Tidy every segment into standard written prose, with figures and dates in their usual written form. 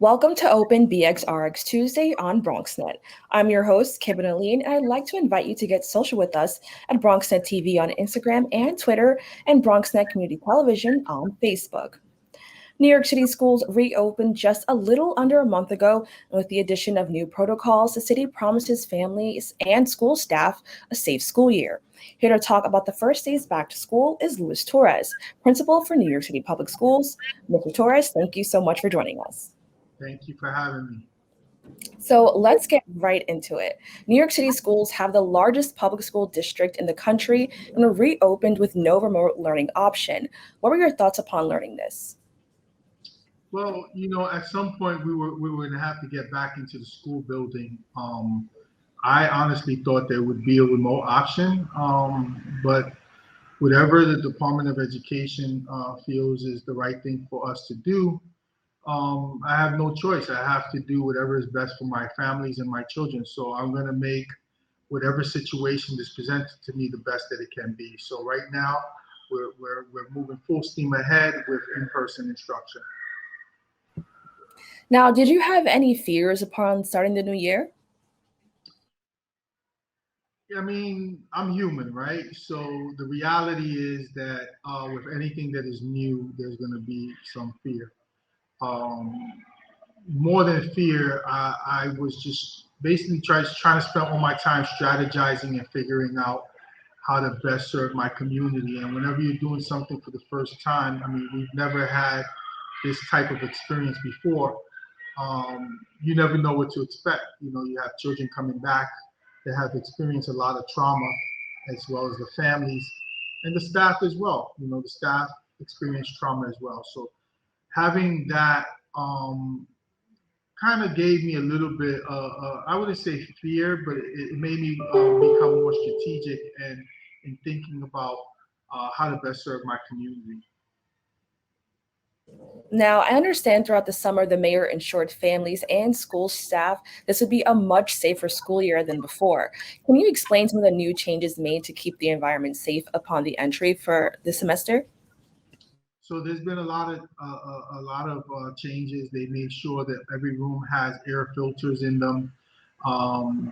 Welcome to Open BXRX Tuesday on BronxNet. I'm your host, Kibin Alleyne, and I'd like to invite you to get social with us at BronxNet TV on Instagram and Twitter, and BronxNet Community Television on Facebook. New York City schools reopened just a little under a month ago, and with the addition of new protocols, the city promises families and school staff a safe school year. Here to talk about the first days back to school is Luis Torres, principal for New York City Public Schools. Mr. Torres, thank you so much for joining us. Thank you for having me. So let's get right into it. New York City schools have the largest public school district in the country and were reopened with no remote learning option. What were your thoughts upon learning this? Well, at some point we were going to have to get back into the school building. I honestly thought there would be a remote option, but whatever the Department of Education feels is the right thing for us to do, I have no choice. I have to do whatever is best for my families and my children. So I'm going to make whatever situation is presented to me the best that it can be. So right now, we're moving full steam ahead with in-person instruction. Now, did you have any fears upon starting the new year? I mean, I'm human, right? So the reality is that with anything that is new, there's going to be some fear. Um, More than fear, I was just basically trying to spend all my time strategizing and figuring out how to best serve my community. And whenever you're doing something for the first time, I mean, we've never had this type of experience before. You never know what to expect. You have children coming back that have experienced a lot of trauma, as well as the families and the staff as well. The staff experience trauma as well. So having that kind of gave me a little bit, I wouldn't say fear, but it made me become more strategic and in thinking about how to best serve my community. Now, I understand throughout the summer, the mayor ensured families and school staff this would be a much safer school year than before. Can you explain some of the new changes made to keep the environment safe upon the entry for this semester? So there's been a lot of changes. They made sure that every room has air filters in them.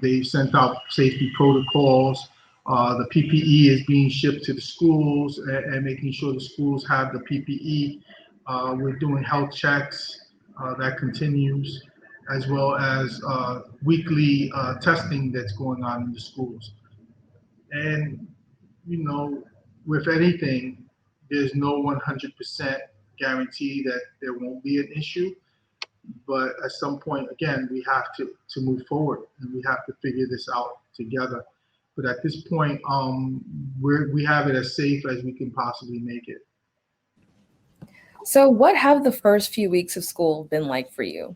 They sent out safety protocols. The PPE is being shipped to the schools and making sure the schools have the PPE. We're doing health checks that continues, as well as weekly testing that's going on in the schools. And you know, with anything, there's no 100% guarantee that there won't be an issue. But at some point, again, we have to move forward and we have to figure this out together. But at this point, we have it as safe as we can possibly make it. So, what have the first few weeks of school been like for you?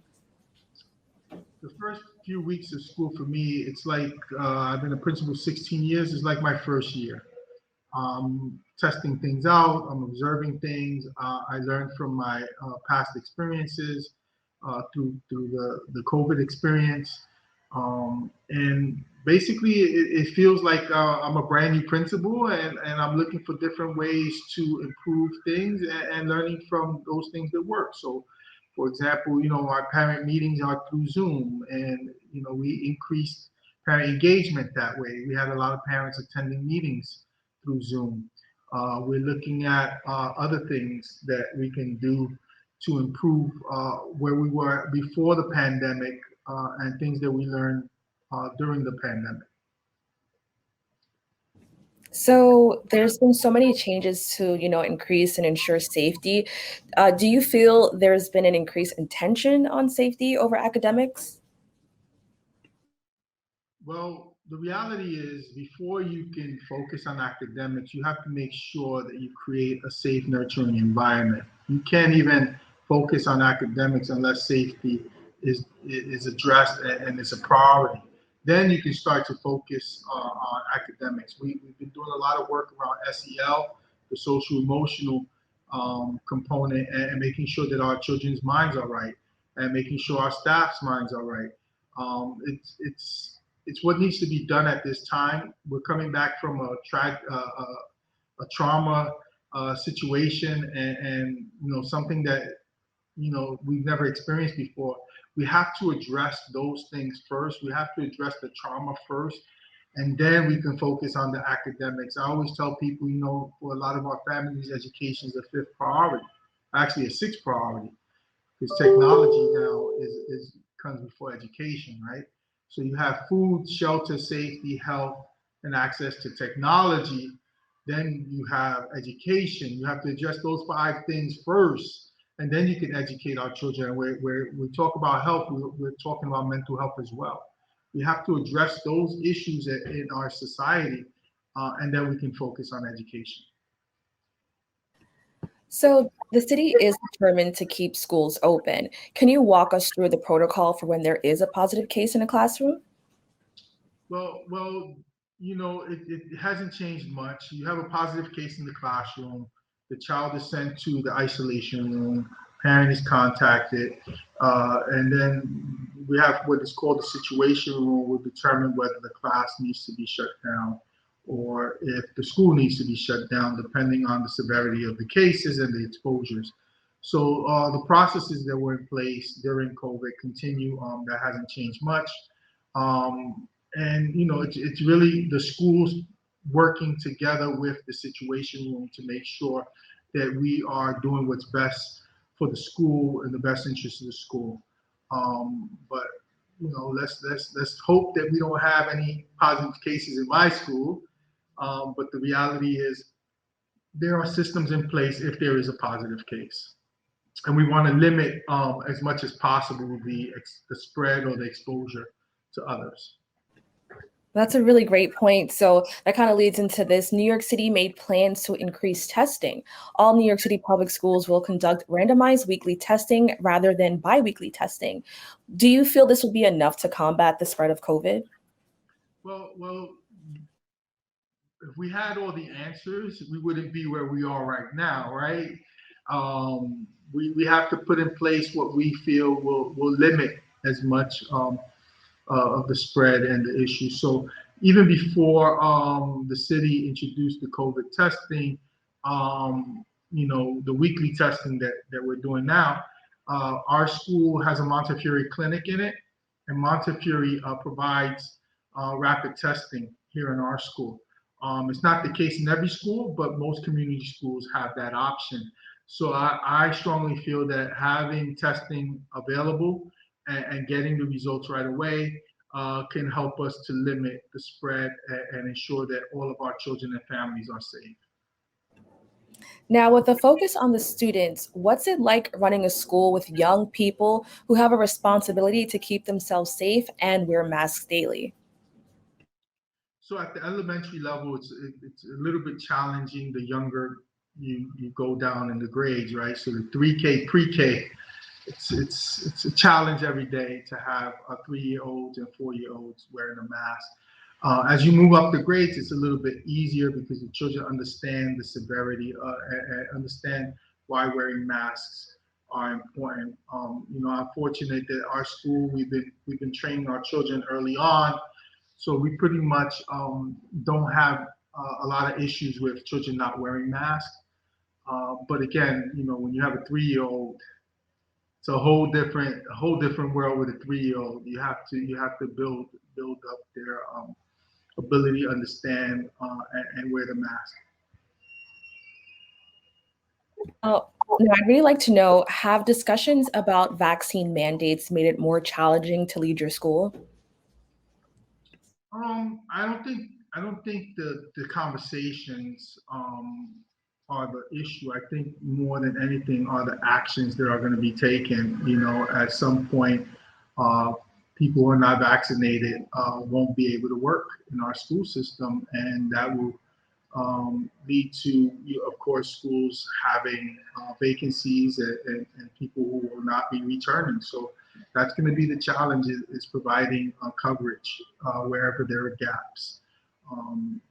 The first few weeks of school for me, it's like I've been a principal 16 years. It's like my first year. Testing things out. I'm observing things. I learned from my past experiences through the COVID experience, and basically it feels like I'm a brand new principal, and I'm looking for different ways to improve things and learning from those things that work. So, for example, our parent meetings are through Zoom, and we increased parent engagement that way. We had a lot of parents attending meetings through Zoom. We're looking at other things that we can do to improve where we were before the pandemic and things that we learned during the pandemic. So, there's been so many changes to, increase and ensure safety. Do you feel there's been an increase in tension on safety over academics? Well, the reality is before you can focus on academics, you have to make sure that you create a safe, nurturing environment. You can't even focus on academics unless safety is addressed and is a priority. Then you can start to focus on academics. We've been doing a lot of work around SEL, the social emotional component, and making sure that our children's minds are right, and making sure our staff's minds are right. It's what needs to be done at this time. We're coming back from a trauma situation, and something that we've never experienced before. We have to address those things first. We have to address the trauma first, and then we can focus on the academics. I always tell people, for a lot of our families, education is a fifth priority, actually a sixth priority, because technology now is comes before education, right? So you have food, shelter, safety, health, and access to technology. Then you have education. You have to address those five things first, and then you can educate our children. Where we talk about health, we're talking about mental health as well. We have to address those issues in our society, and then we can focus on education. So the city is determined to keep schools open. Can you walk us through the protocol for when there is a positive case in a classroom? Well, it hasn't changed much. You have a positive case in the classroom. The child is sent to the isolation room. Parent is contacted, and then we have what is called the situation room. Will determine whether the class needs to be shut down or if the school needs to be shut down, depending on the severity of the cases and the exposures. So the processes that were in place during COVID continue. That hasn't changed much. And it's really the schools working together with the situation room to make sure that we are doing what's best for the school and the best interest of the school. But let's hope that we don't have any positive cases in my school. But the reality is there are systems in place if there is a positive case, and we want to limit as much as possible the spread or the exposure to others. That's a really great point. So that kind of leads into this. New York City made plans to increase testing. All New York City public schools will conduct randomized weekly testing rather than biweekly testing. Do you feel this will be enough to combat the spread of COVID? Well, if we had all the answers, we wouldn't be where we are right now, right? We have to put in place what we feel will limit as much of the spread and the issue. So even before the city introduced the COVID testing, the weekly testing that we're doing now, our school has a Montefiore clinic in it, and Montefiore provides rapid testing here in our school. It's not the case in every school, but most community schools have that option. So I strongly feel that having testing available and getting the results right away can help us to limit the spread and ensure that all of our children and families are safe. Now, with a focus on the students, what's it like running a school with young people who have a responsibility to keep themselves safe and wear masks daily? So at the elementary level, it's a little bit challenging the younger you go down in the grades, right? So the 3K pre-K, it's a challenge every day to have a 3-year-olds and 4-year-olds wearing a mask. As you move up the grades, it's a little bit easier because the children understand the severity and understand why wearing masks are important. I'm fortunate that our school we've been training our children early on, so we pretty much don't have a lot of issues with children not wearing masks. But again, when you have a 3-year-old, it's a whole different world with a 3-year-old. You have to build up their ability to understand and wear the mask. Now, I'd really like to know, have discussions about vaccine mandates made it more challenging to lead your school? I don't think the conversations are the issue. I think more than anything are the actions that are going to be taken. At some point, people who are not vaccinated won't be able to work in our school system, and that will lead to, of course, schools having vacancies and people who will not be returning. So that's going to be the challenge is providing coverage wherever there are gaps.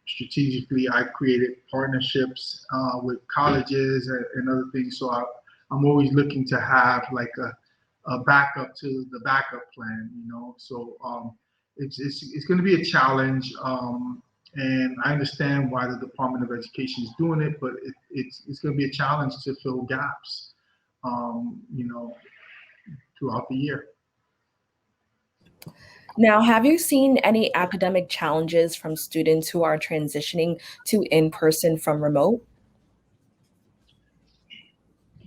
Strategically, I've created partnerships with colleges and other things. So I'm always looking to have like a backup to the backup plan, So it's going to be a challenge. And I understand why the Department of Education is doing it, but it's going to be a challenge to fill gaps. throughout the year. Now, have you seen any academic challenges from students who are transitioning to in-person from remote?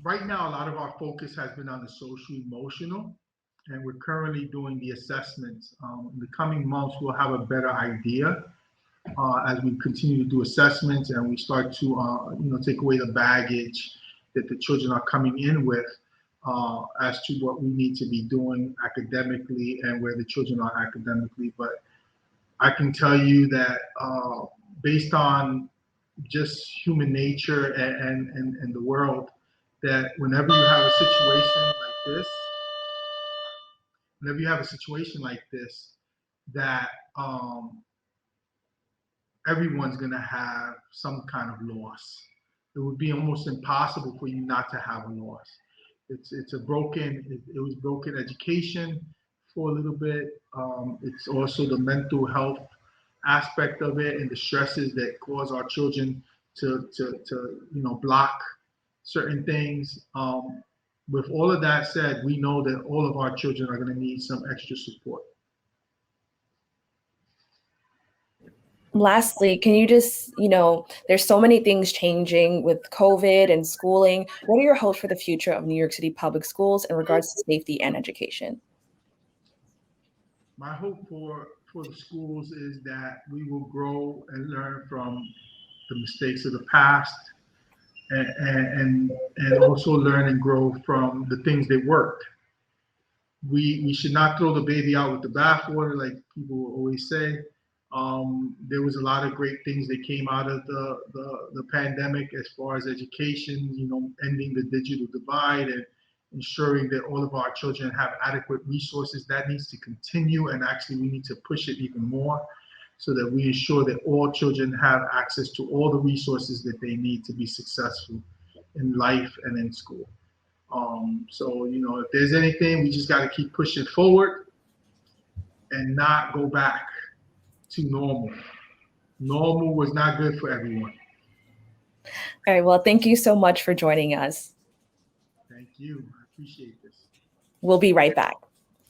Right now, a lot of our focus has been on the social emotional, and we're currently doing the assessments. In the coming months, we'll have a better idea as we continue to do assessments and we start to take away the baggage that the children are coming in with as to what we need to be doing academically and where the children are academically. But I can tell you that based on just human nature and the world, that whenever you have a situation like this, that everyone's going to have some kind of loss. It would be almost impossible for you not to have a loss. It was broken education for a little bit. It's also the mental health aspect of it and the stresses that cause our children to block certain things. With all of that said, we know that all of our children are going to need some extra support. Lastly, can you just, there's so many things changing with COVID and schooling. What are your hopes for the future of New York City public schools in regards to safety and education? My hope for the schools is that we will grow and learn from the mistakes of the past and also learn and grow from the things that worked. We should not throw the baby out with the bathwater, like people always say. There was a lot of great things that came out of the pandemic as far as education, ending the digital divide and ensuring that all of our children have adequate resources. That needs to continue, and actually we need to push it even more so that we ensure that all children have access to all the resources that they need to be successful in life and in school. So, if there's anything, we just got to keep pushing forward and not go back to normal. Normal was not good for everyone. All right. Well, thank you so much for joining us. Thank you. I appreciate this. We'll be right back.